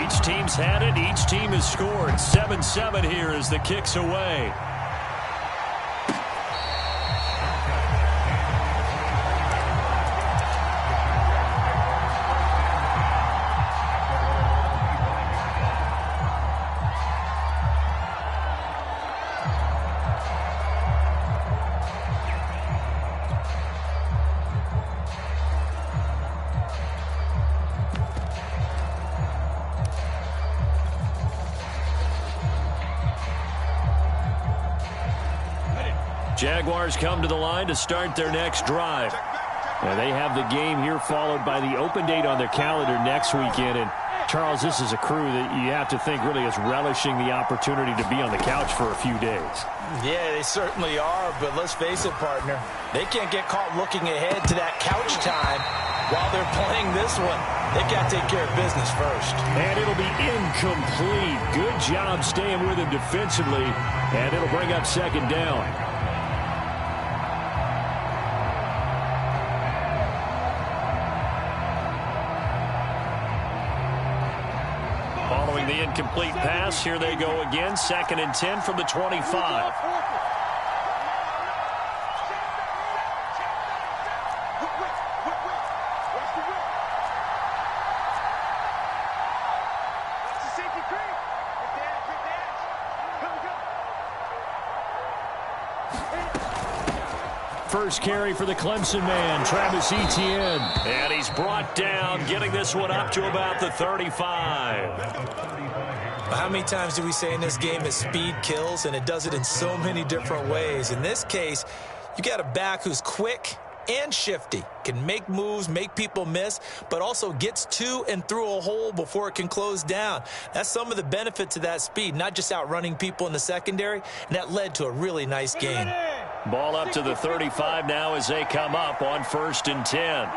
Each team's had it. Each team has scored. 7-7 here as the kick's away. Jaguars come to the line to start their next drive. And they have the game here followed by the open date on their calendar next weekend. And, Charles, this is a crew that you have to think really is relishing the opportunity to be on the couch for a few days. Yeah, they certainly are. But let's face it, partner, they can't get caught looking ahead to that couch time while they're playing this one. They got to take care of business first. And it'll be incomplete. Good job staying with him defensively. And it'll bring up second down. Following the incomplete pass, here they go again. 2nd and 10 from the 25. First carry for the Clemson man, Travis Etienne. And he's brought down, getting this one up to about the 35. How many times do we say in this game that speed kills, and it does it in so many different ways? In this case, you got a back who's quick and shifty, can make moves, make people miss, but also gets to and through a hole before it can close down. That's some of the benefits of that speed, not just outrunning people in the secondary, and that led to a really nice game. Ball up to the 35 now as they come up on 1st and 10.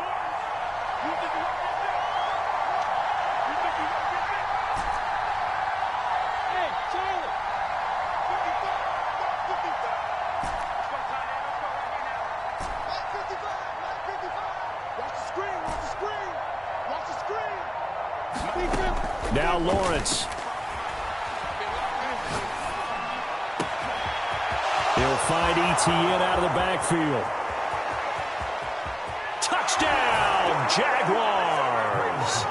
Now Lawrence. He'll find Etienne out of the backfield. Touchdown, Jaguars!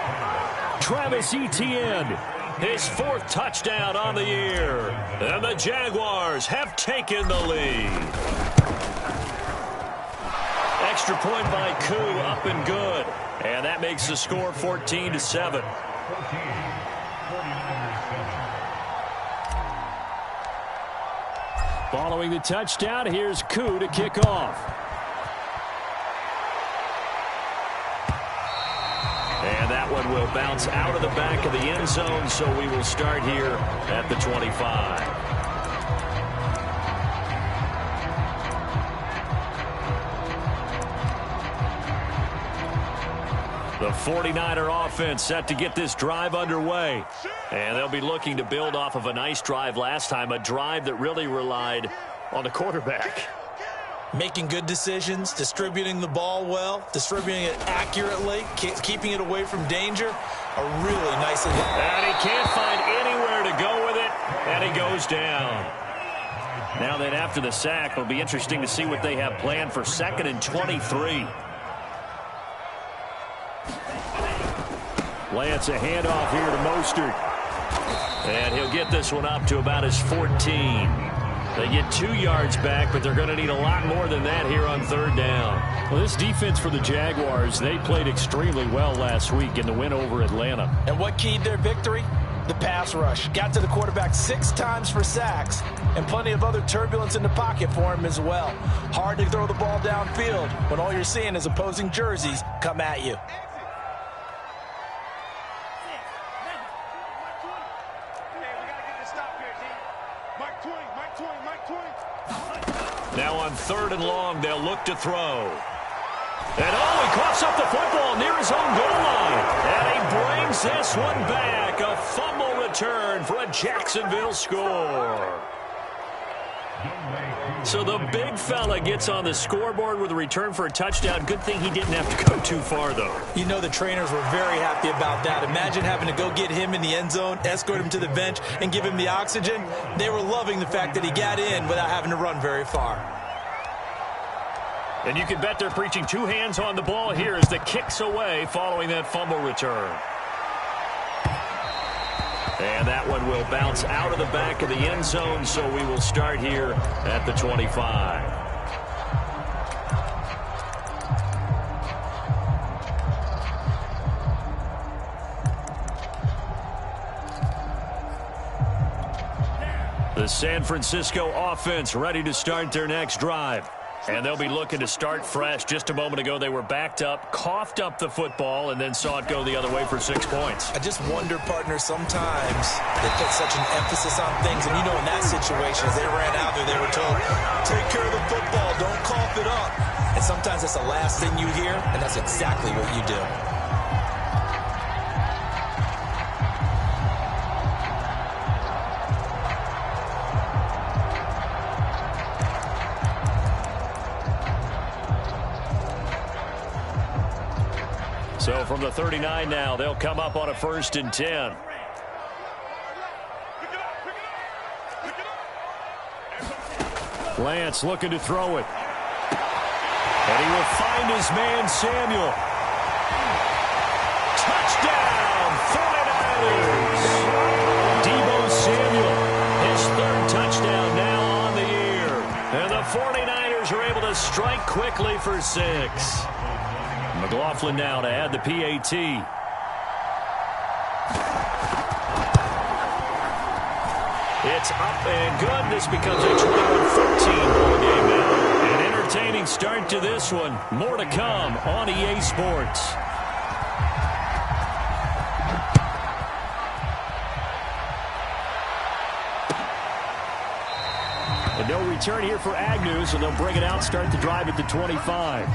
Travis Etienne, his 4th touchdown on the year. And the Jaguars have taken the lead. Extra point by Koo, up and good. And that makes the score 14-7. Following the touchdown, here's Koo to kick off. And that one will bounce out of the back of the end zone, so we will start here at the 25. The 49er offense set to get this drive underway. And they'll be looking to build off of a nice drive last time, a drive that really relied on the quarterback. Making good decisions, distributing the ball well, distributing it accurately, keeping it away from danger. A really nice... And he can't find anywhere to go with it, and he goes down. Now then, after the sack, it'll be interesting to see what they have planned for 2nd and 23. Lance, a handoff here to Mostert. And he'll get this one up to about his 14. They get 2 yards back, but they're going to need a lot more than that here on 3rd down. Well, this defense for the Jaguars, they played extremely well last week in the win over Atlanta. And what keyed their victory? The pass rush. Got to the quarterback 6 times for sacks, and plenty of other turbulence in the pocket for him as well. Hard to throw the ball downfield when all you're seeing is opposing jerseys come at you. Now on 3rd and long, they'll look to throw. And he coughs up the football near his own goal line. And he brings this one back. A fumble return for a Jacksonville score. So the big fella gets on the scoreboard with a return for a touchdown. Good thing he didn't have to go too far, though. You know the trainers were very happy about that. Imagine having to go get him in the end zone, escort him to the bench, and give him the oxygen. They were loving the fact that he got in without having to run very far. And you can bet they're preaching two hands on the ball here as the kick's away following that fumble return. And that one will bounce out of the back of the end zone, so we will start here at the 25. The San Francisco offense ready to start their next drive. And they'll be looking to start fresh. Just a moment ago, they were backed up, coughed up the football, and then saw it go the other way for 6 points. I just wonder, partner, sometimes they put such an emphasis on things. And, you know, in that situation, as they ran out there, they were told, take care of the football, don't cough it up. And sometimes that's the last thing you hear, and that's exactly what you do. So from the 39 now, they'll come up on a 1st and 10. Lance looking to throw it. And he will find his man, Samuel. Touchdown, 49ers! Deebo Samuel, his 3rd touchdown now on the year. And the 49ers are able to strike quickly for 6. McLaughlin now to add the PAT. It's up and good. This becomes a 21-14 ball game now. An entertaining start to this one. More to come on EA Sports. And no return here for Agnew, so they'll bring it out, start the drive at the 25.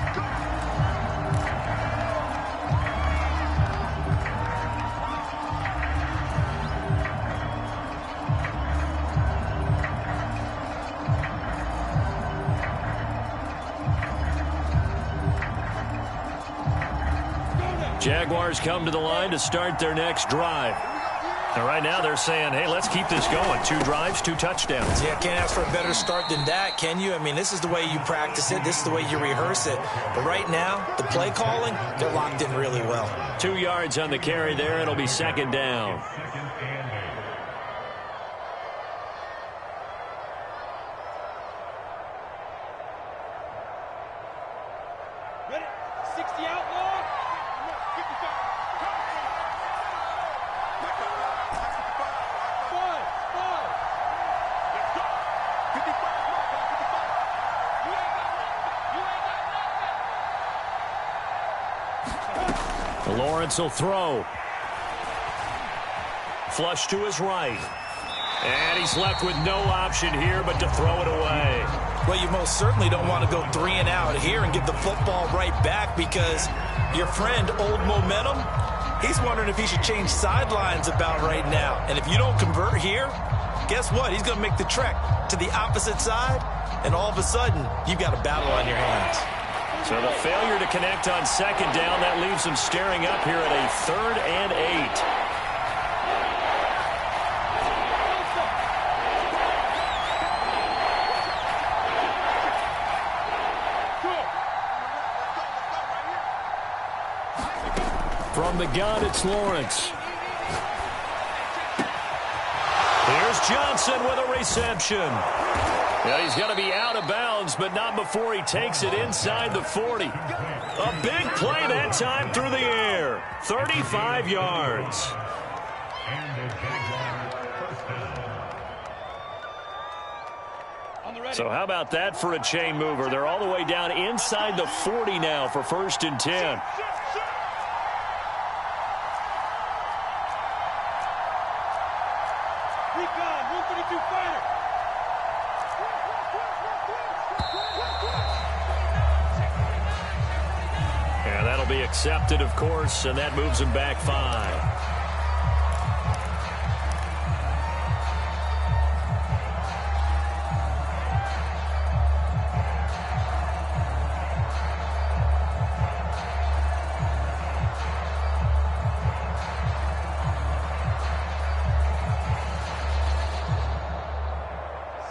Jaguars come to the line to start their next drive. And right now they're saying, hey, let's keep this going. 2 drives, 2 touchdowns. Yeah, can't ask for a better start than that, can you? I mean, this is the way you practice it. This is the way you rehearse it. But right now, the play calling, they're locked in really well. 2 yards on the carry there. It'll be 2nd down. Ready? 60 out long. 55. Lawrence will throw. Flush to his right. And he's left with no option here but to throw it away. Well, you most certainly don't want to go 3 and out here and give the football right back because your friend, Old Momentum, he's wondering if he should change sidelines about right now. And if you don't convert here, guess what? He's going to make the trek to the opposite side, and all of a sudden, you've got a battle on your hands. So the failure to connect on 2nd down, that leaves them staring up here at a 3rd and 8. From the gun, it's Lawrence. Here's Johnson with a reception. Yeah, he's going to be out of bounds, but not before he takes it inside the 40. A big play that time through the air. 35 yards. So how about that for a chain mover? They're all the way down inside the 40 now for 1st and 10. Be accepted, of course, and that moves him back 5.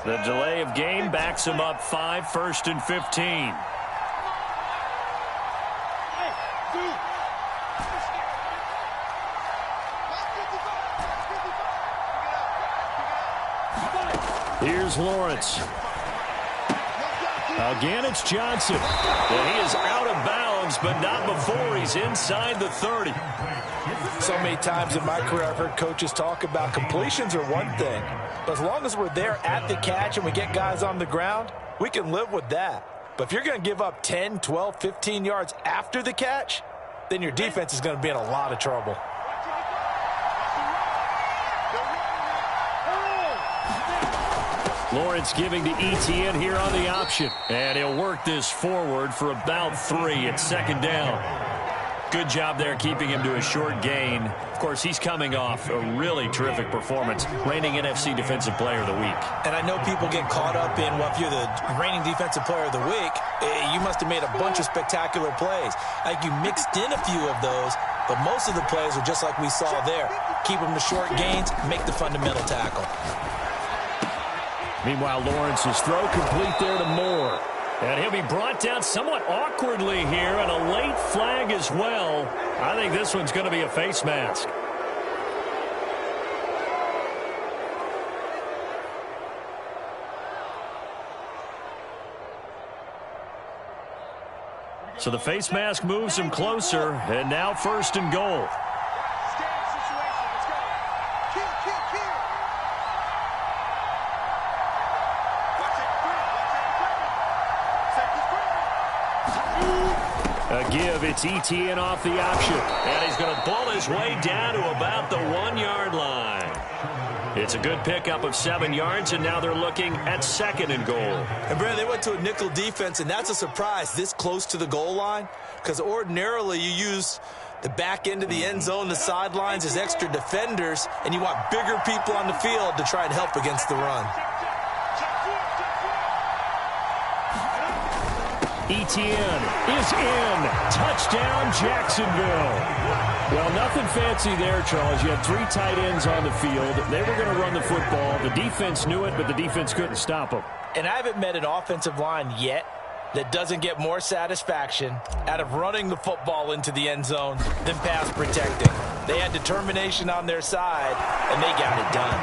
The delay of game backs him up 5, 1st and 15. Here's Lawrence. Again, it's Johnson. And he is out of bounds, but not before he's inside the 30. So many times in my career I've heard coaches talk about completions are one thing. But as long as we're there at the catch and we get guys on the ground, we can live with that. But if you're going to give up 10, 12, 15 yards after the catch, then your defense is going to be in a lot of trouble. Lawrence giving to ETN here on the option. And he'll work this forward for about 3 at 2nd down. Good job there keeping him to a short gain. Of course, he's coming off a really terrific performance, reigning NFC Defensive Player of the Week. And I know people get caught up in, well, if you're the reigning Defensive Player of the Week, you must have made a bunch of spectacular plays. Like you mixed in a few of those, but most of the plays are just like we saw there. Keep them to short gains, make the fundamental tackle. Meanwhile, Lawrence's throw complete there to Moore. And he'll be brought down somewhat awkwardly here, and a late flag as well. I think this one's going to be a face mask. So the face mask moves him closer, and now 1st and goal. A give, it's ETN off the option. And he's going to pull his way down to about the 1-yard line. It's a good pickup of 7 yards, and now they're looking at 2nd and goal. And, Brandon, they went to a nickel defense, and that's a surprise this close to the goal line, because ordinarily you use the back end of the end zone, the sidelines as extra defenders, and you want bigger people on the field to try and help against the run. ETN is in. Touchdown, Jacksonville. Well, nothing fancy there, Charles. You had 3 tight ends on the field. They were going to run the football. The defense knew it, but the defense couldn't stop them. And I haven't met an offensive line yet that doesn't get more satisfaction out of running the football into the end zone than pass protecting. They had determination on their side, and they got it done.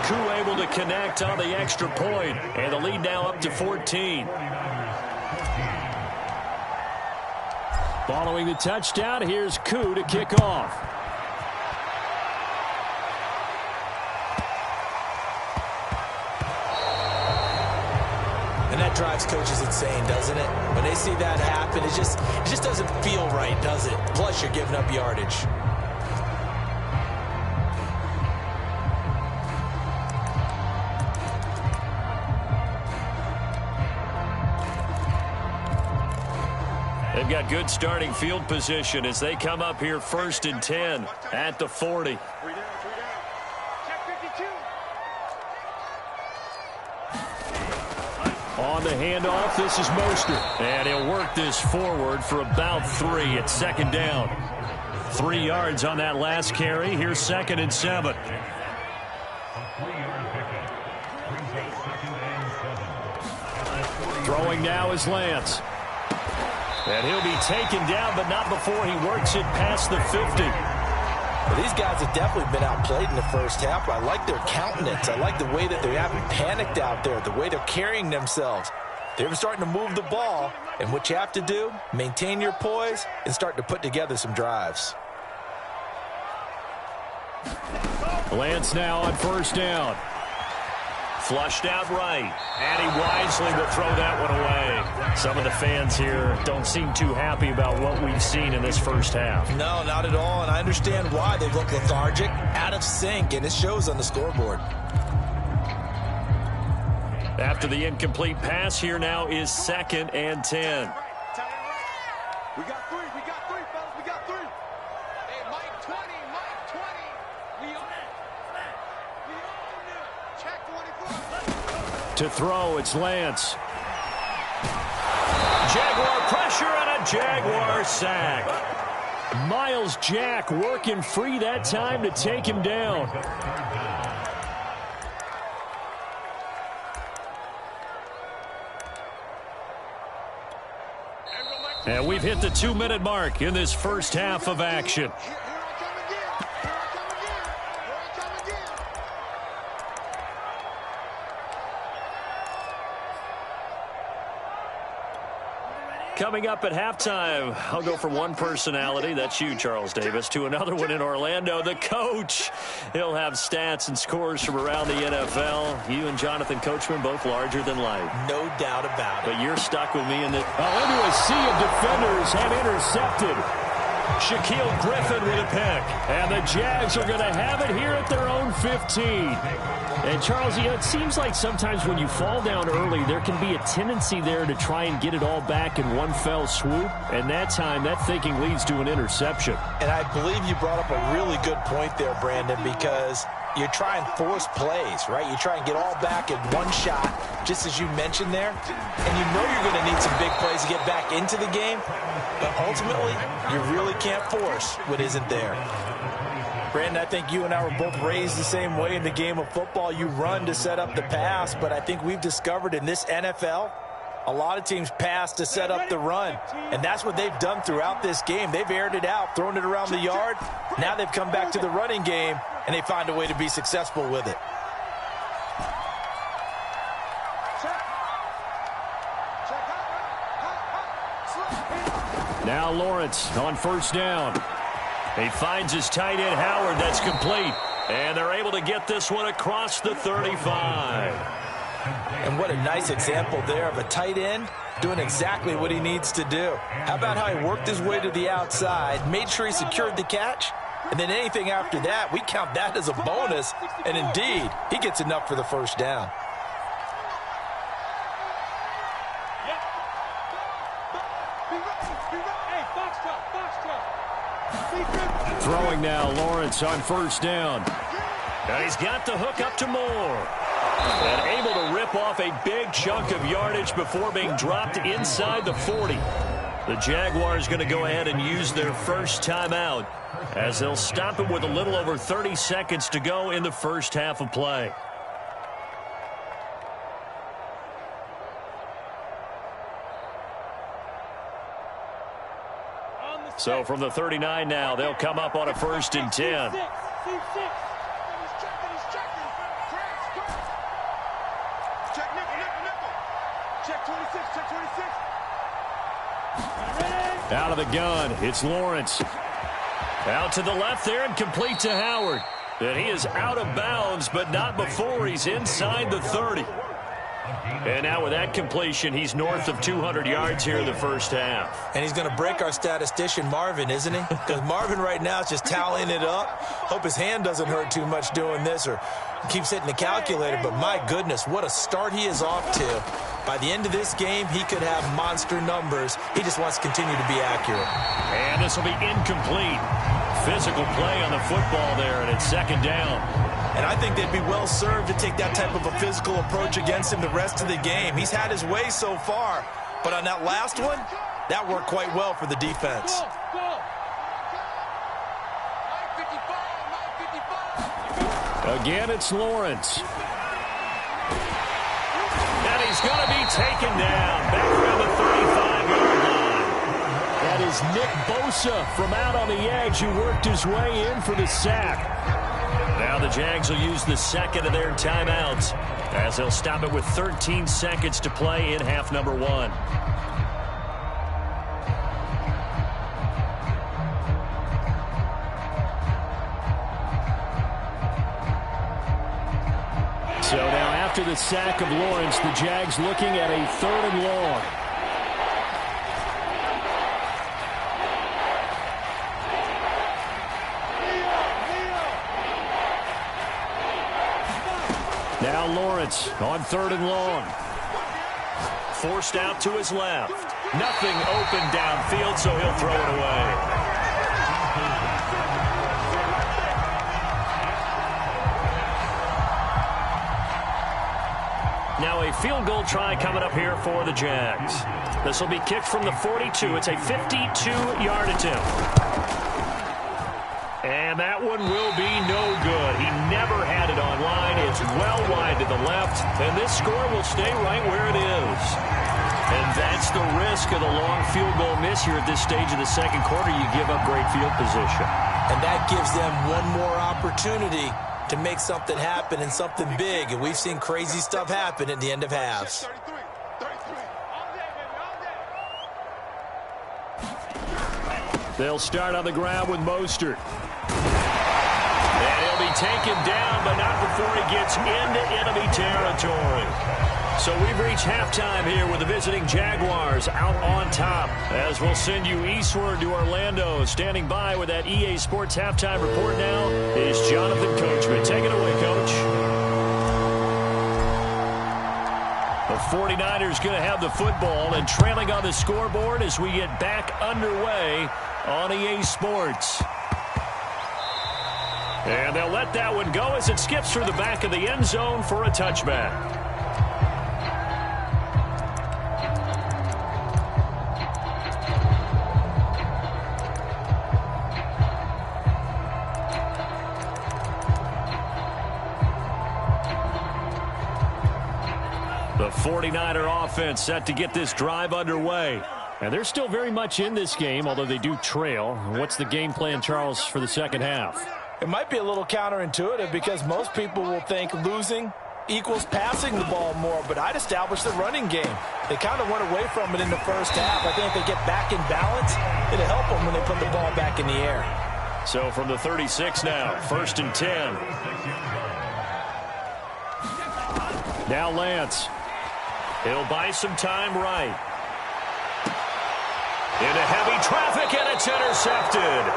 Koo able to connect on the extra point, and the lead now up to 14. Following the touchdown, here's Koo to kick off. And that drives coaches insane, doesn't it? When they see that happen, it just doesn't feel right, does it? Plus, you're giving up yardage. They've got good starting field position as they come up here 1st and 10 at the 40. 3 down. Check 52. On the handoff, this is Mostert. And he'll work this forward for about 3 at 2nd down. 3 yards on that last carry. Here's 2nd and 7. Throwing now is Lance. And he'll be taken down, but not before he works it past the 50. Well, these guys have definitely been outplayed in the first half. I like their countenance. I like the way that they haven't panicked out there, the way they're carrying themselves. They're starting to move the ball, and what you have to do, maintain your poise and start to put together some drives. Lance now on 1st down. Flushed out right, and he wisely will throw that one away. Some of the fans here don't seem too happy about what we've seen in this first half. No, not at all, and I understand why. They've looked lethargic, out of sync, and it shows on the scoreboard. After the incomplete pass, here now is 2nd and 10. We got 3, fellas, we got 3. Hey, Mike 20, We own it. Check 24. To throw, it's Lance. Jaguar pressure and a Jaguar sack. Miles Jack working free that time to take him down. And we've hit the 2-minute mark in this first half of action. Coming up at halftime, I'll go from one personality, that's you, Charles Davis, to another one in Orlando, the coach. He'll have stats and scores from around the NFL. You and Jonathan Coachman, both larger than life. No doubt about it. But you're stuck with me in the... into a sea of defenders have intercepted. Shaquille Griffin with a pick. And the Jags are going to have it here at their own 15. And, Charles, you know, it seems like sometimes when you fall down early, there can be a tendency there to try and get it all back in one fell swoop. And that time, that thinking leads to an interception. And I believe you brought up a really good point there, Brandon, because you try and force plays, right? You try and get all back in one shot, just as you mentioned there. And you know you're going to need some big plays to get back into the game. But ultimately, you really can't force what isn't there. Brandon, I think you and I were both raised the same way in the game of football. You run to set up the pass, but I think we've discovered in this NFL, a lot of teams pass to set up the run. And that's what they've done throughout this game. They've aired it out, thrown it around the yard. Now they've come back to the running game, and they find a way to be successful with it. Now Lawrence on first down. He finds his tight end, Howard. That's complete. And they're able to get this one across the 35. And what a nice example there of a tight end doing exactly what he needs to do. How about how he worked his way to the outside, made sure he secured the catch, and then anything after that, we count that as a bonus. And indeed, he gets enough for the first down. Throwing now, Lawrence on first down. And he's got the hook up to Moore. And able to rip off a big chunk of yardage before being dropped inside the 40. The Jaguars going to go ahead and use their first timeout as they'll stop it with a little over 30 seconds to go in the first half of play. So from the 39 now, they'll come up on a 1st and 10. Out of the gun, it's Lawrence. Out to the left there and complete to Howard. And he is out of bounds, but not before he's inside the 30. And now with that completion, he's north of 200 yards here in the first half. And he's going to break our statistician, Marvin, isn't he? Because Marvin right now is just tallying it up. Hope his hand doesn't hurt too much doing this or keeps hitting the calculator. But my goodness, what a start he is off to. By the end of this game, he could have monster numbers. He just wants to continue to be accurate. And this will be incomplete. Physical play on the football there, and it's 2nd down. And I think they'd be well served to take that type of a physical approach against him the rest of the game. He's had his way so far, but on that last one, that worked quite well for the defense. Again, it's Lawrence. And he's going to be taken down back around the 35-yard line. That is Nick Bosa from out on the edge who worked his way in for the sack. Now the Jags will use the second of their timeouts as they'll stop it with 13 seconds to play in half number 1. So now after the sack of Lawrence, the Jags looking at a 3rd and long. Now Lawrence on 3rd and long. Forced out to his left. Nothing open downfield, so he'll throw it away. Now a field goal try coming up here for the Jags. This will be kicked from the 42. It's a 52-yard attempt. And that one will be no good. He never had it online. It's well wide to the left. And this score will stay right where it is. And that's the risk of the long field goal miss here at this stage of the second quarter. You give up great field position. And that gives them one more opportunity to make something happen and something big. And we've seen crazy stuff happen at the end of halves. They'll start on the ground with Mostert. And he'll be taken down, but not before he gets into enemy territory. So we've reached halftime here with the visiting Jaguars out on top. As we'll send you eastward to Orlando. Standing by with that EA Sports halftime report now is Jonathan Coachman. Take it away, Coach. The 49ers going to have the football and trailing on the scoreboard as we get back underway on EA Sports. And they'll let that one go as it skips through the back of the end zone for a touchback. The 49er offense set to get this drive underway. And they're still very much in this game, although they do trail. What's the game plan, Charles, for the second half? It might be a little counterintuitive because most people will think losing equals passing the ball more, but I'd establish the running game. They kind of went away from it in the first half. I think if they get back in balance, it'll help them when they put the ball back in the air. So from the 36 now, 1st and 10. Now Lance. He'll buy some time right. Into heavy traffic, and it's intercepted.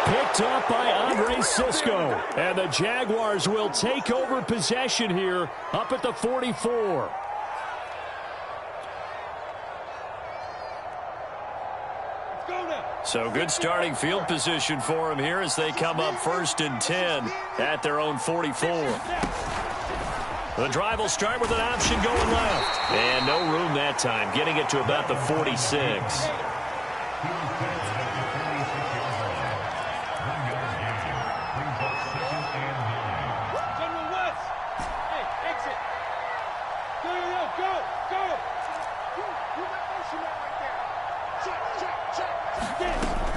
Picked up by Andre Sisco. And the Jaguars will take over possession here up at the 44. So good starting field position for them here as they come up 1st and 10 at their own 44. The drive will start with an option going left. And no room that time, getting it to about the 46.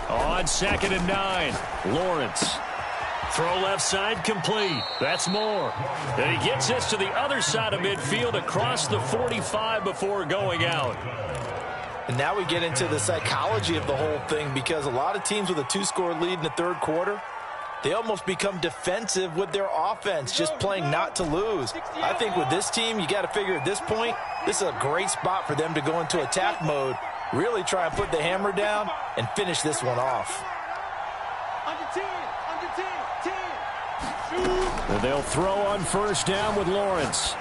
On 2nd and 9, Lawrence. Throw left side complete. That's Moore. And he gets this to the other side of midfield across the 45 before going out. And now we get into the psychology of the whole thing because a lot of teams with a 2-score lead in the third quarter, they almost become defensive with their offense, just playing not to lose. I think with this team, you got to figure at this point, this is a great spot for them to go into attack mode, really try and put the hammer down and finish this one off. And they'll throw on 1st down with Lawrence.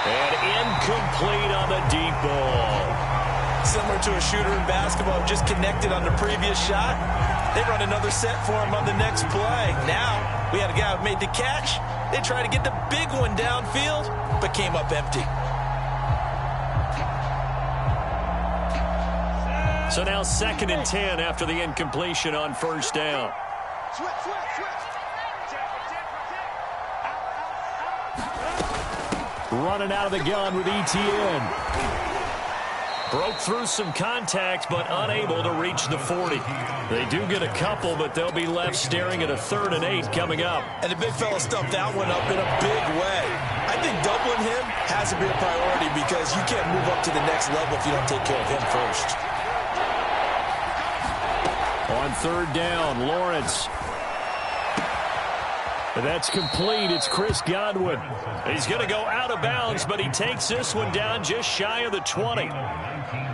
And incomplete on the deep ball. Similar to a shooter in basketball, just connected on the previous shot. They run another set for him on the next play. Now, we had a guy who made the catch. They tried to get the big one downfield, but came up empty. So now 2nd and 10 after the incompletion on 1st down. Running out of the gun with ETN. Broke through some contact, but unable to reach the 40. They do get a couple, but they'll be left staring at a 3rd and 8 coming up. And the big fella stuffed that one up in a big way. I think doubling him has to be a priority because you can't move up to the next level if you don't take care of him first. On 3rd down, Lawrence. And that's complete. It's Chris Godwin. He's going to go out of bounds, but he takes this one down just shy of the 20.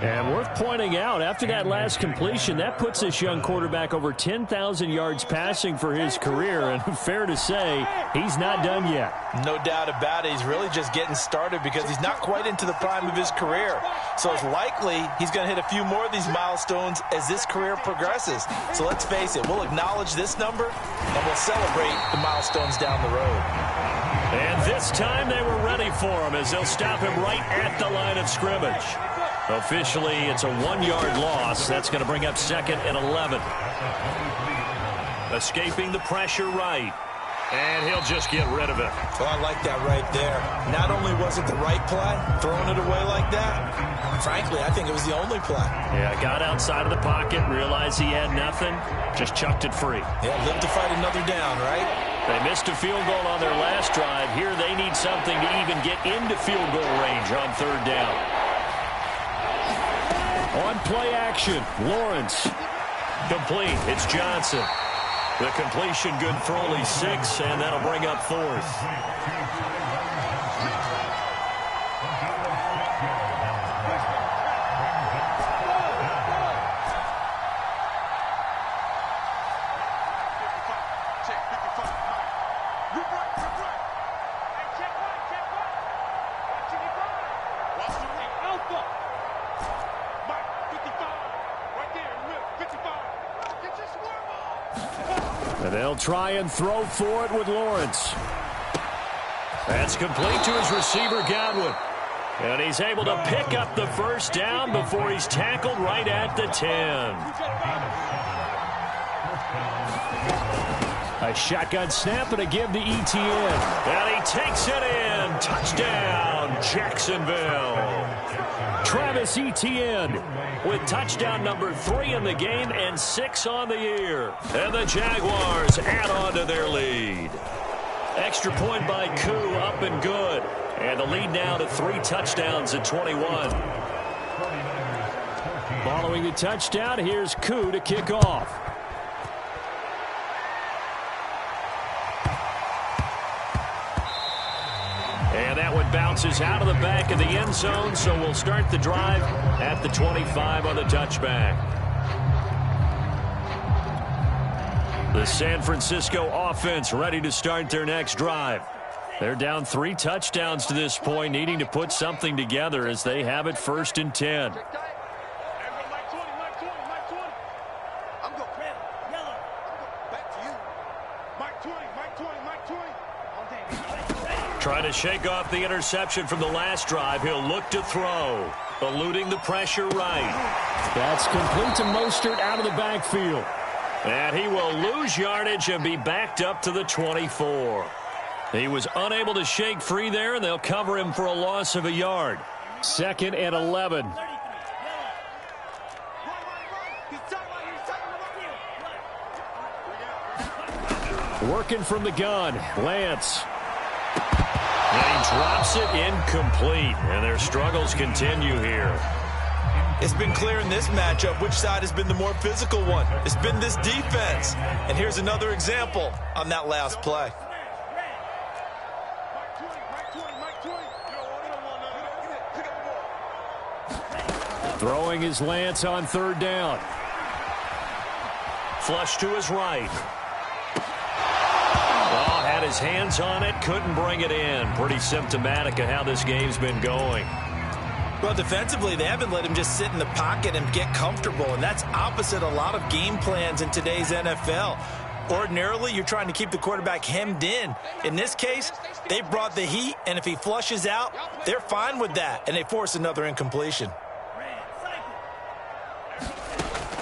And worth pointing out, after that last completion, that puts this young quarterback over 10,000 yards passing for his career. And fair to say, he's not done yet. No doubt about it. He's really just getting started because he's not quite into the prime of his career. So it's likely he's going to hit a few more of these milestones as this career progresses. So let's face it, we'll acknowledge this number and we'll celebrate the milestones down the road. And this time they were ready for him as they'll stop him right at the line of scrimmage. Officially, it's a 1-yard loss. That's going to bring up 2nd and 11. Escaping the pressure right. And he'll just get rid of it. Well, I like that right there. Not only was it the right play, throwing it away like that, frankly, I think it was the only play. Yeah, got outside of the pocket, realized he had nothing, just chucked it free. Yeah, live to fight another down, right? They missed a field goal on their last drive. Here they need something to even get into field goal range on third down. On play action, Lawrence. Complete. It's Johnson. The completion good for only 6, and that'll bring up 4th. And they'll try and throw for it with Lawrence. That's complete to his receiver, Godwin. And he's able to pick up the first down before he's tackled right at the 10. A shotgun snap and a give to Etienne. And he takes it in. Touchdown, Jacksonville. Travis Etienne with touchdown number 3 in the game and 6 on the year. And the Jaguars add on to their lead. Extra point by Koo, up and good. And the lead now to 3 touchdowns at 21. Following the touchdown, here's Koo to kick off. And that one bounces out of the back of the end zone, so we'll start the drive at the 25 on the touchback. The San Francisco offense ready to start their next drive. They're down 3 touchdowns to this point, needing to put something together as they have it 1st and 10. Trying to shake off the interception from the last drive. He'll look to throw. Eluding the pressure right. That's complete to Mostert out of the backfield. And he will lose yardage and be backed up to the 24. He was unable to shake free there, and they'll cover him for a loss of a yard. 2nd and 11. Working from the gun, Lance. And he drops it incomplete, and their struggles continue here. It's been clear in this matchup which side has been the more physical one. It's been this defense. And here's another example on that last play. Throwing his Lance on 3rd down. Flush to his right. Had his hands on it, couldn't bring it in. Pretty symptomatic of how this game's been going. Well, defensively, they haven't let him just sit in the pocket and get comfortable, and that's opposite a lot of game plans in today's NFL. Ordinarily, you're trying to keep the quarterback hemmed in. In this case, they brought the heat, and if he flushes out, they're fine with that, and they force another incompletion.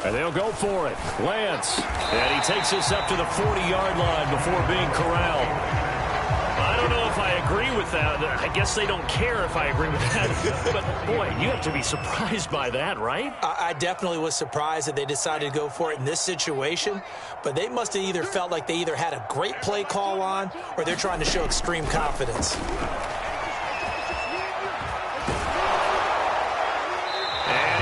And they'll go for it. Lance. And he takes us up to the 40-yard line before being corralled. I don't know if I agree with that. I guess they don't care if I agree with that. But, boy, you have to be surprised by that, right? I definitely was surprised that they decided to go for it in this situation. But they must have either felt like they either had a great play call on or they're trying to show extreme confidence.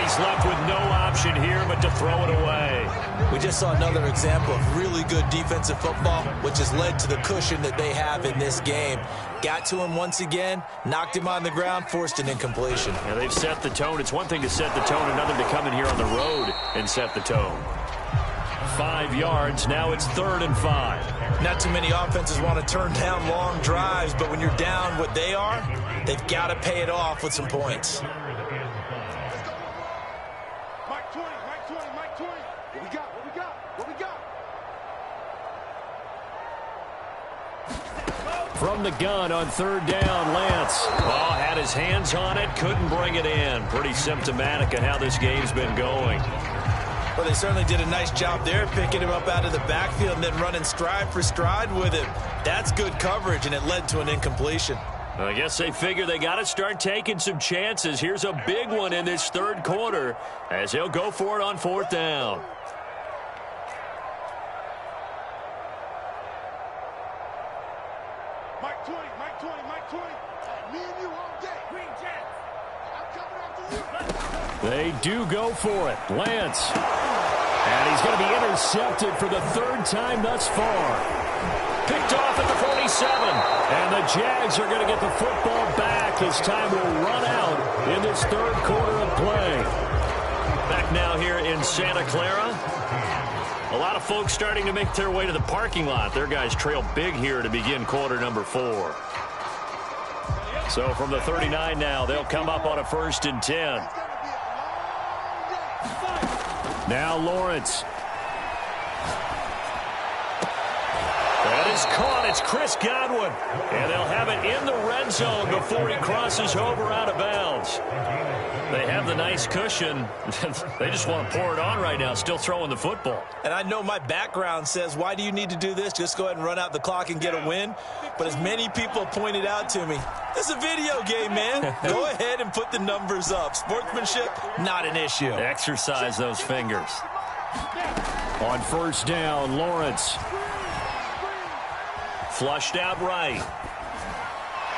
He's left with no option here but to throw it away. We just saw another example of really good defensive football, which has led to the cushion that they have in this game. Got to him once again, knocked him on the ground, forced an incompletion. Yeah, they've set the tone. It's one thing to set the tone, another to come in here on the road and set the tone. 5 yards, now it's 3rd and 5. Not too many offenses want to turn down long drives, but when you're down what they are, they've got to pay it off with some points. From the gun on 3rd down, Lance. Oh, had his hands on it, couldn't bring it in. Pretty symptomatic of how this game's been going. Well, they certainly did a nice job there, picking him up out of the backfield and then running stride for stride with him. That's good coverage, and it led to an incompletion. I guess they figure they got to start taking some chances. Here's a big one in this third quarter as he'll go for it on fourth down. Mike 20, Mike 20, Mike 20. Me and you all day. Green Jets. I'm coming after you. They do go for it. Lance. And he's going to be intercepted for the third time thus far. Picked off at the 47. And the Jags are going to get the football back as time will run out in this third quarter of play. Back now here in Santa Clara. A lot of folks starting to make their way to the parking lot. Their guys trail big here to begin quarter number 4. So from the 39 now, they'll come up on a 1st and 10. Now Lawrence. That is caught. It's Chris Godwin. And they'll have it in the red zone before he crosses over out of bounds. They have the nice cushion. They just want to pour it on right now, still throwing the football. And I know my background says, why do you need to do this? Just go ahead and run out the clock and get a win. But as many people pointed out to me, this is a video game, man. Go ahead and put the numbers up. Sportsmanship, not an issue. Exercise those fingers. On 1st down, Lawrence. Flushed out right.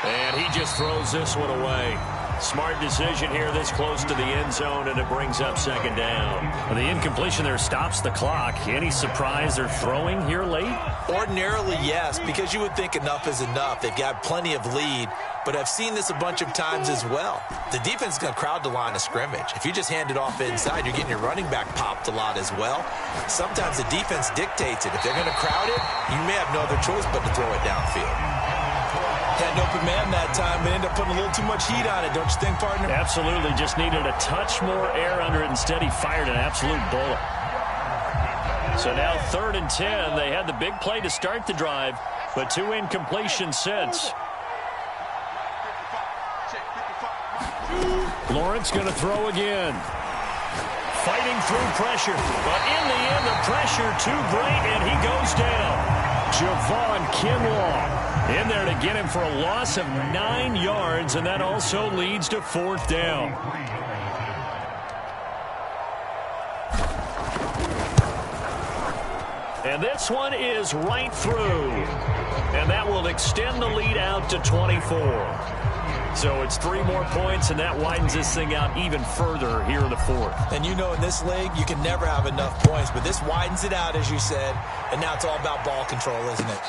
And he just throws this one away. Smart decision here this close to the end zone, and it brings up 2nd down. Well, the incompletion there stops the clock. Any surprise they're throwing here late? Ordinarily, yes, because you would think enough is enough. They've got plenty of lead, but I've seen this a bunch of times as well. The defense is going to crowd the line of scrimmage. If you just hand it off inside, you're getting your running back popped a lot as well. Sometimes the defense dictates it. If they're going to crowd it, you may have no other choice but to throw it downfield. Had an open man that time, but ended up putting a little too much heat on it, don't you think, partner? Absolutely. Just needed a touch more air under it. Instead, he fired an absolute bullet. So now 3rd and 10. They had the big play to start the drive, but 2 incompletions since. Lawrence going to throw again. Fighting through pressure, but in the end, the pressure too great, and he goes down. Javon Kinlaw in there to get him for a loss of 9 yards, and that also leads to 4th down. And this one is right through, and that will extend the lead out to 24. So it's 3 more points, and that widens this thing out even further here in the 4th. And you know in this league, you can never have enough points, but this widens it out, as you said, and now it's all about ball control, isn't it?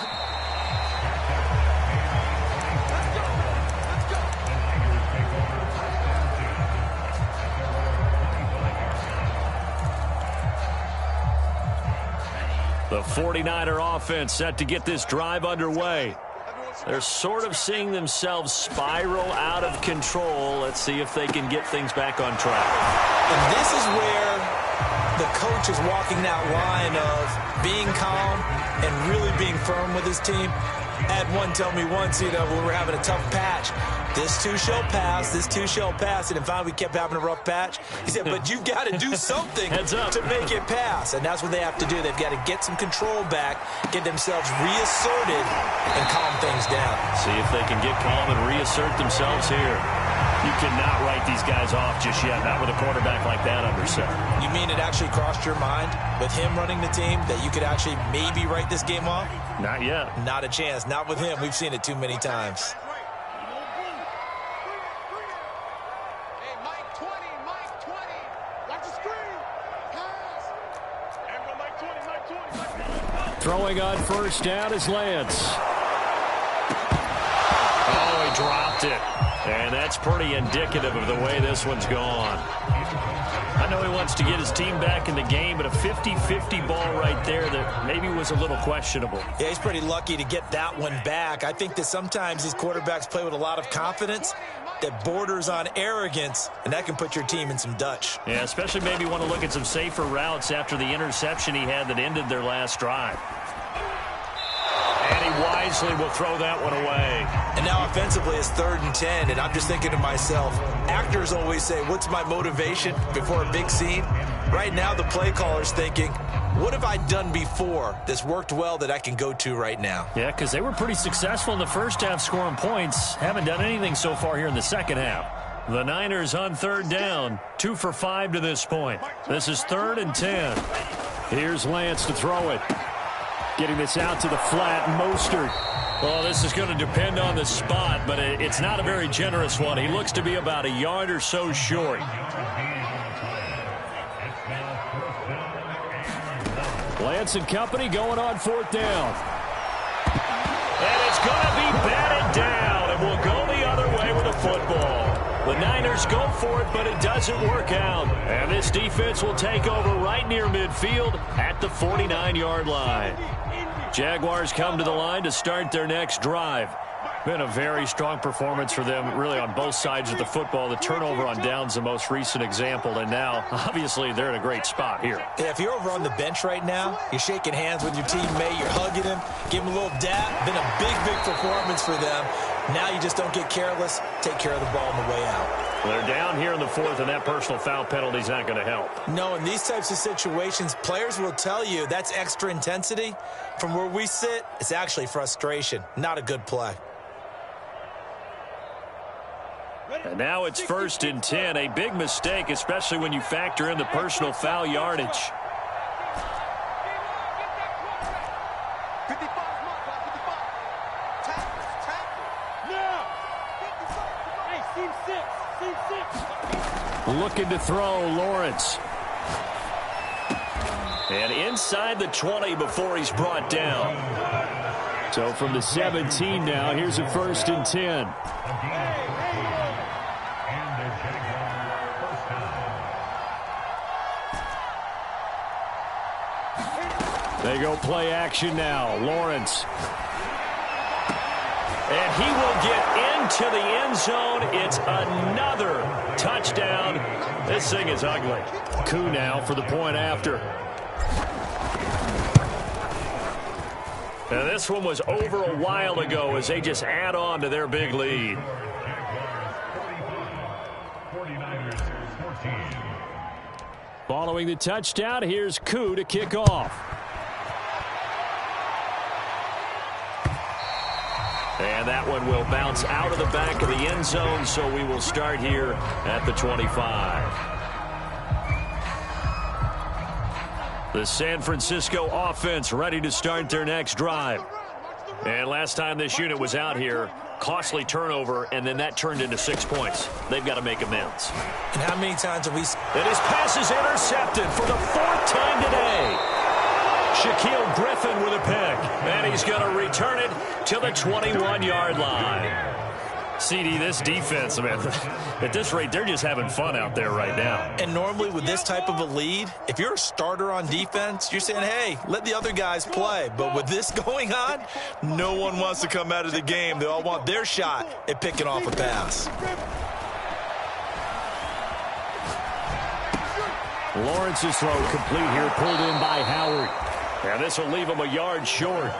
The 49er offense set to get this drive underway. They're sort of seeing themselves spiral out of control. Let's see if they can get things back on track. And this is where the coach is walking that line of being calm and really being firm with his team. I had one tell me once, when we were having a tough patch, this too shall pass, this too shall pass. And finally, we kept having a rough patch. He said, but you've got to do something to make it pass. And that's what they have to do. They've got to get some control back, get themselves reasserted, and calm things down. See if they can get calm and reassert themselves here. You cannot write these guys off just yet, not with a quarterback like that under center. You mean it actually crossed your mind with him running the team that you could actually maybe write this game off? Not yet. Not a chance. Not with him. We've seen it too many times. Hey, Mike 20, Mike 20. Watch the screen. Pass. And go Mike 20, Mike 20, Mike 20. Throwing on 1st down is Lance. Oh, he dropped it. And that's pretty indicative of the way this one's gone. I know he wants to get his team back in the game, but a 50-50 ball right there that maybe was a little questionable. Yeah, he's pretty lucky to get that one back. I think that sometimes these quarterbacks play with a lot of confidence that borders on arrogance, and that can put your team in some Dutch. Yeah, especially maybe want to look at some safer routes after the interception he had that ended their last drive. And he wisely will throw that one away. And now offensively it's 3rd and 10, and I'm just thinking to myself, actors always say, what's my motivation before a big scene? Right now, the play caller's thinking, what have I done before that's worked well that I can go to right now? Yeah, because they were pretty successful in the first half scoring points. Haven't done anything so far here in the second half. The Niners on third down, 2 for 5 to this point. This is 3rd and 10. Here's Lance to throw it. Getting this out to the flat, Mostert. Well, this is going to depend on the spot, but it's not a very generous one. He looks to be about a yard or so short. Lance and company going on 4th down. And it's going to be batted down, and we'll go the other way with the football. The Niners go for it, but it doesn't work out. And this defense will take over right near midfield at the 49-yard line. Jaguars come to the line to start their next drive. Been a very strong performance for them, really, on both sides of the football. The turnover on downs, the most recent example, and now, obviously, they're in a great spot here. Yeah, if you're over on the bench right now, you're shaking hands with your teammate, you're hugging him, give him a little dap. Been a big, big performance for them. Now you just don't get careless. Take care of the ball on the way out. Well, they're down here in the 4th, and that personal foul penalty is not going to help. No, in these types of situations, players will tell you that's extra intensity. From where we sit, it's actually frustration. Not a good play. And now it's 1st and 10. A big mistake, especially when you factor in the personal foul yardage. 55. Now. Hey, seam 6. Looking to throw, Lawrence. And inside the 20 before he's brought down. So from the 17 now, here's a 1st and 10. They go play action now. Lawrence. And he will get into the end zone. It's another touchdown. This thing is ugly. Coup now for the point after. And this one was over a while ago as they just add on to their big lead. 49ers 14. Following the touchdown, here's Coup to kick off. And that one will bounce out of the back of the end zone, so we will start here at the 25. The San Francisco offense ready to start their next drive. And last time this unit was out here, costly turnover, and then that turned into 6 points. They've got to make amends. And how many times have we... And his pass is intercepted for the 4th time today. Shaquille Griffin with a pick. And he's going to return it to the 21-yard line. CD, this defense, man, at this rate, they're just having fun out there right now. And normally with this type of a lead, if you're a starter on defense, you're saying, hey, let the other guys play. But with this going on, no one wants to come out of the game. They all want their shot at picking off a pass. Lawrence's throw complete here, pulled in by Howard. And this will leave him a yard short.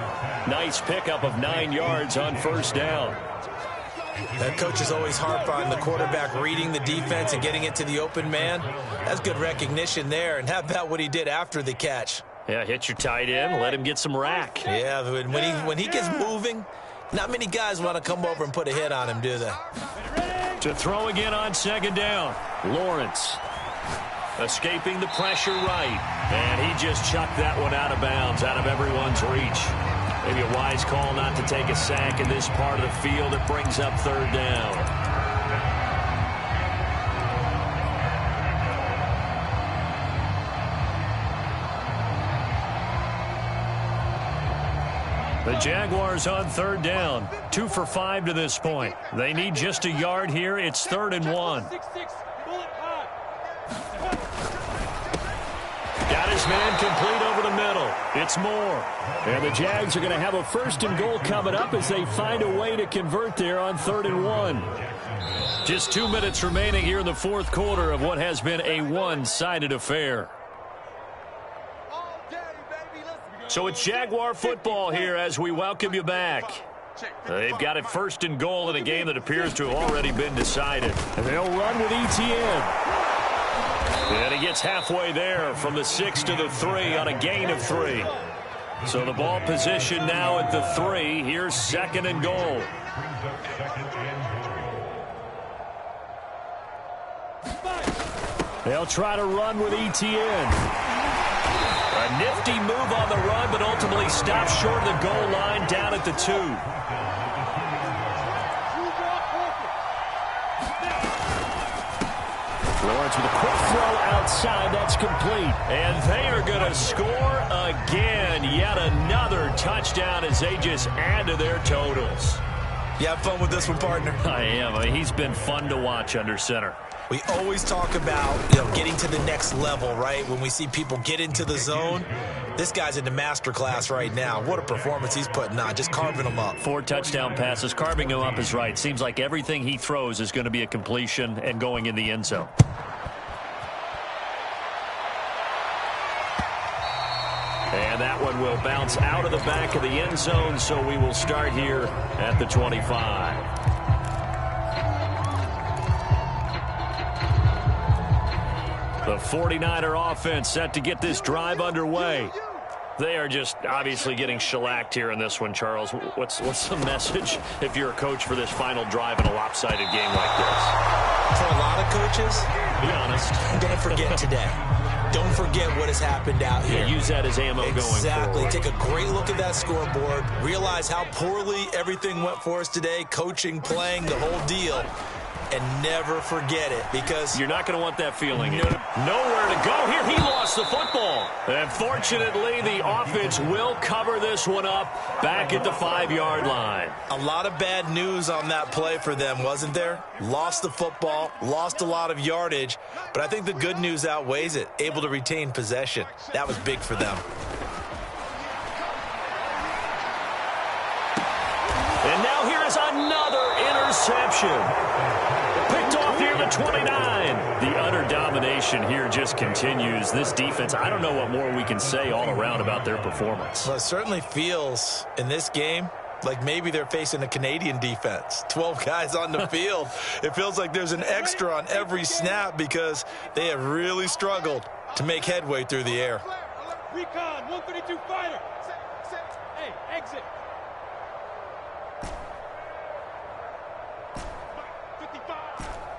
Nice pickup of 9 yards on 1st down. That coach is always harp on the quarterback reading the defense and getting it to the open man. That's good recognition there. And how about what he did after the catch? Yeah, hit your tight end, let him get some rack. Yeah, when he gets moving, not many guys want to come over and put a hit on him, do they? To throw again on 2nd down. Lawrence escaping the pressure right. And he just chucked that one out of bounds, out of everyone's reach. Maybe a wise call not to take a sack in this part of the field. It brings up 3rd down. The Jaguars on 3rd down. 2 for 5 to this point. They need just a yard here. It's 3rd and 1. Got his man complete over the middle. It's Moore. And the Jags are going to have a 1st and goal coming up as they find a way to convert there on 3rd and 1. Just 2 minutes remaining here in the 4th quarter of what has been a one-sided affair. So it's Jaguar football here as we welcome you back. They've got it 1st and goal in a game that appears to have already been decided. And they'll run with ETN. And he gets halfway there from the 6 to the 3 on a gain of 3. So the ball position now at the 3. Here's 2nd and goal. They'll try to run with ETN. A nifty move on the run, but ultimately stops short of the goal line down at the 2. Lawrence with a quick throw outside. That's complete. And they are going to score again. Yet another touchdown as they just add to their totals. You have fun with this one, partner? I am. He's been fun to watch under center. We always talk about, getting to the next level, right? When we see people get into the zone, this guy's in the master class right now. What a performance he's putting on, just carving them up. 4 touchdown passes. Carving him up is right. Seems like everything he throws is going to be a completion and going in the end zone. And that one will bounce out of the back of the end zone, so we will start here at the 25. The 49er offense set to get this drive underway. They are just obviously getting shellacked here in this one, Charles. What's the message if you're a coach for this final drive in a lopsided game like this? For a lot of coaches, be honest, don't forget today. Don't forget what has happened out here. Yeah, use that as ammo going forward. Exactly. Take a great look at that scoreboard. Realize how poorly everything went for us today. Coaching, playing, the whole deal. And never forget it, because you're not going to want that feeling. Nowhere to go here. He lost the football. And fortunately, the offense will cover this one up back at the 5-yard line. A lot of bad news on that play for them, wasn't there? Lost the football, lost a lot of yardage, but I think the good news outweighs it. Able to retain possession. That was big for them. And now here is another interception. Picked off near the 29. The utter domination here just continues. This defense, I don't know what more we can say all around about their performance. Well, it certainly feels in this game like maybe they're facing a Canadian defense. 12 guys on the field. It feels like there's an extra on every snap because they have really struggled to make headway through the air. Recon, 132 fighter. Hey, exit. 55.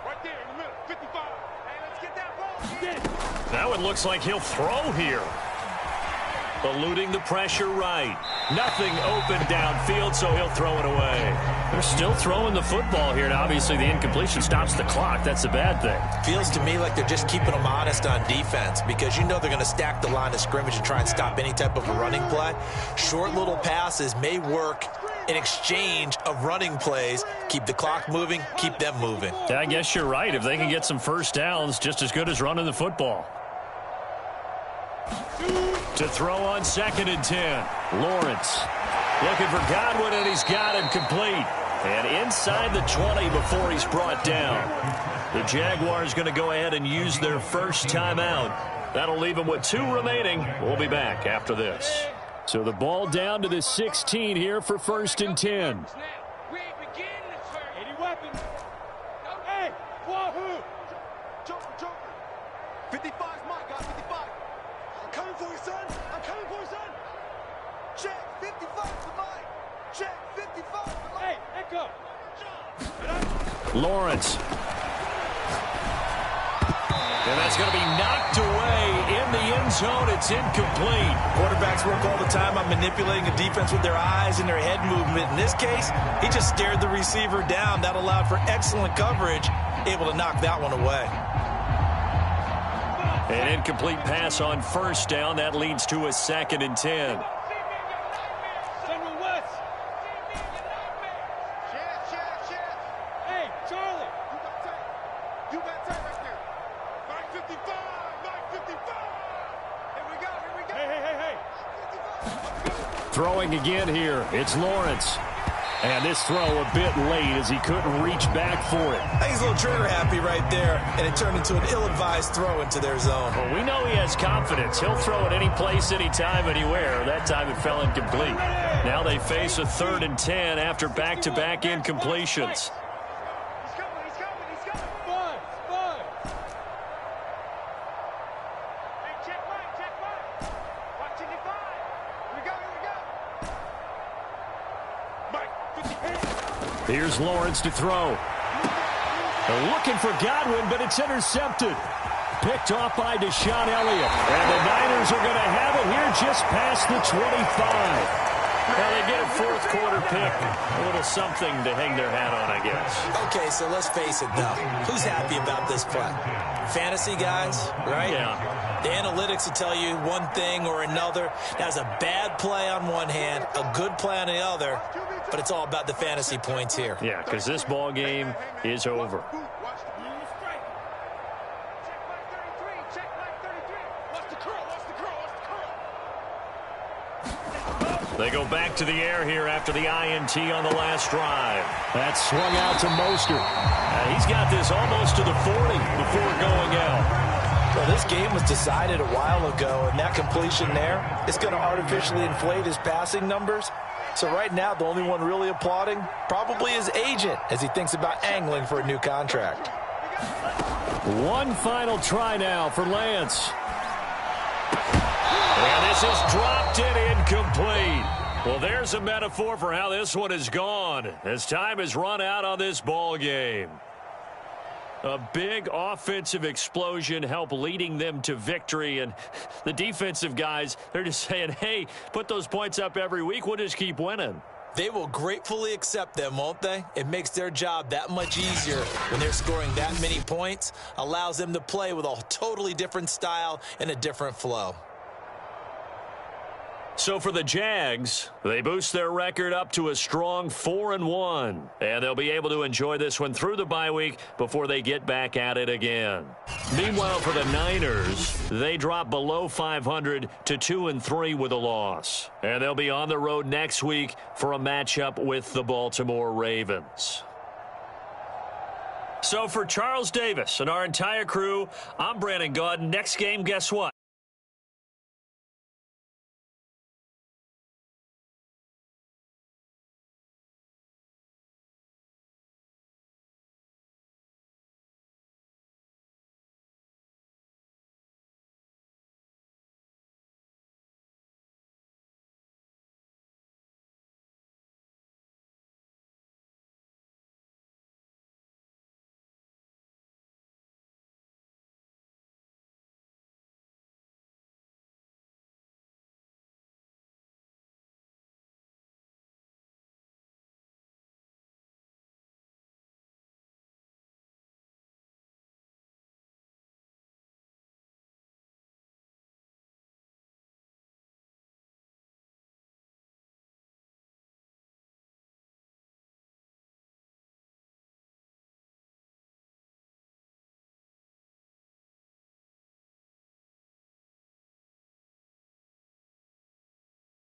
Right there in the middle. 55. Hey, let's get that ball. That one looks like he'll throw here. Eluding the pressure right. Nothing open downfield, so he'll throw it away. They're still throwing the football here, and obviously the incompletion stops the clock. That's a bad thing. Feels to me like they're just keeping them honest on defense because they're going to stack the line of scrimmage and try and stop any type of a running play. Short little passes may work in exchange of running plays. Keep the clock moving, keep them moving. Yeah, I guess you're right. If they can get some first downs, just as good as running the football. To throw on 2nd and 10. Lawrence looking for Godwin, and he's got him complete. And inside the 20 before he's brought down. The Jaguars going to go ahead and use their first timeout. That'll leave them with 2 remaining. We'll be back after this. So the ball down to the 16 here for 1st and 10. We ain't beginning this turn. 80 weapons. Hey, Wahoo! Joker. 55's mine, guys. 55. I'm coming for you, son. I'm coming for you, son. Check 55 for mine. Check 55 for mine. Hey, echo. Lawrence. And that's going to be knocked away in the end zone. It's incomplete. Quarterbacks work all the time on manipulating a defense with their eyes and their head movement. In this case, he just stared the receiver down. That allowed for excellent coverage, able to knock that one away. An incomplete pass on 1st down. That leads to a 2nd and 10. Hey, Charlie. You got time right there. 955. 955. Here we go. Hey. Throwing again here. It's Lawrence. And this throw a bit late as he couldn't reach back for it. I think he's a little trigger happy right there, and it turned into an ill-advised throw into their zone. Well, we know he has confidence. He'll throw it any place, anytime, anywhere. That time it fell incomplete. Now they face a 3rd and 10 after back-to-back incompletions. He's coming. Five. Here's Lawrence to throw. They're looking for Godwin, but it's intercepted. Picked off by Deshaun Elliott. And the Niners are going to have it here just past the 25. Well, they get a fourth quarter pick. A little something to hang their hat on, I guess. Okay, so let's face it, though. Who's happy about this play? Fantasy guys, right? Yeah. The analytics will tell you one thing or another. That's a bad play on one hand, a good play on the other, but it's all about the fantasy points here. Yeah, because this ball game is over. They go back to the air here after the INT on the last drive. That's swung out to Mostert. He's got this almost to the 40 before going out. Well, this game was decided a while ago, and that completion there is going to artificially inflate his passing numbers. So right now, the only one really applauding probably his agent as he thinks about angling for a new contract. One final try now for Lance. And this is dropped and incomplete. Well, there's a metaphor for how this one is gone as time has run out on this ball game. A big offensive explosion helped leading them to victory, and the defensive guys, they're just saying, hey, put those points up every week, we'll just keep winning. They will gratefully accept them, won't they? It makes their job that much easier when they're scoring that many points, allows them to play with a totally different style and a different flow. So for the Jags, they boost their record up to a strong 4-1. And they'll be able to enjoy this one through the bye week before they get back at it again. Meanwhile, for the Niners, they drop below 500 to 2-3 with a loss. And they'll be on the road next week for a matchup with the Baltimore Ravens. So for Charles Davis and our entire crew, I'm Brandon Gaudin. Next game, guess what?